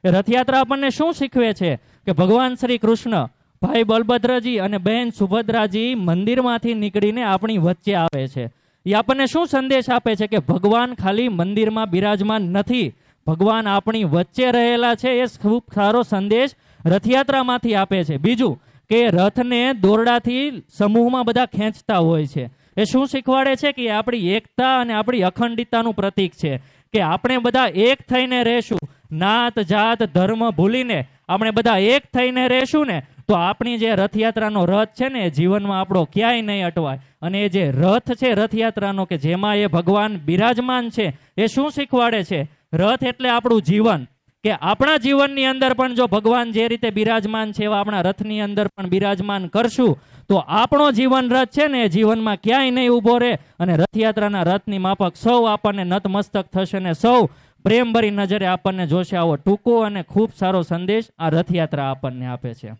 એ રથયાત્રા આપણને શું શીખવે છે કે ભગવાન શ્રી કૃષ્ણ, ભાઈ બલભદ્રજી અને બહેન સુભદ્રાજી મંદિરમાંથી નીકળીને આપણી વચ્ચે આવે છે. એ આપણને શું સંદેશ આપે છે કે ભગવાન ખાલી મંદિરમાં બિરાજમાન નથી, ભગવાન આપણી વચ્ચે રહેલા છે. એ ખૂબ સારો સંદેશ રથયાત્રામાંથી આપે છે. બીજું કે રથને દોરડાથી સમૂહમાં બધા ખેંચતા હોય છે. એ શું શીખવાડે છે કે આપણી એકતા અને આપણી અખંડિતતાનું પ્રતીક છે કે આપણે બધા એક થઈને રહેશું, નાત જાત ધર્મ ભૂલીને આપણે બધા એક થઈને રહેશું ને તો આપણી જે રથયાત્રાનો રથ છે ને એ જીવનમાં આપણો ક્યાંય નહીં અટવાય. અને એ જે રથ છે રથયાત્રાનો કે જેમાં એ ભગવાન બિરાજમાન છે એ શું શીખવાડે છે? રથ એટલે આપણું જીવન, કે આપણા જીવનની અંદર પણ જો ભગવાન જે રીતે બિરાજમાન છે એવા આપણા રથની અંદર પણ બિરાજમાન કરશું તો આપણો જીવન રથ છે ને એ જીવનમાં ક્યાંય નહીં ઊભો રહે. અને રથયાત્રાના રથની માફક સૌ આપણને નતમસ્તક થશે ને સૌ પ્રેમભરી નજરે આપણને જોશે. આવો ટૂંકો અને ખૂબ સારો સંદેશ આ રથયાત્રા આપણને આપે છે.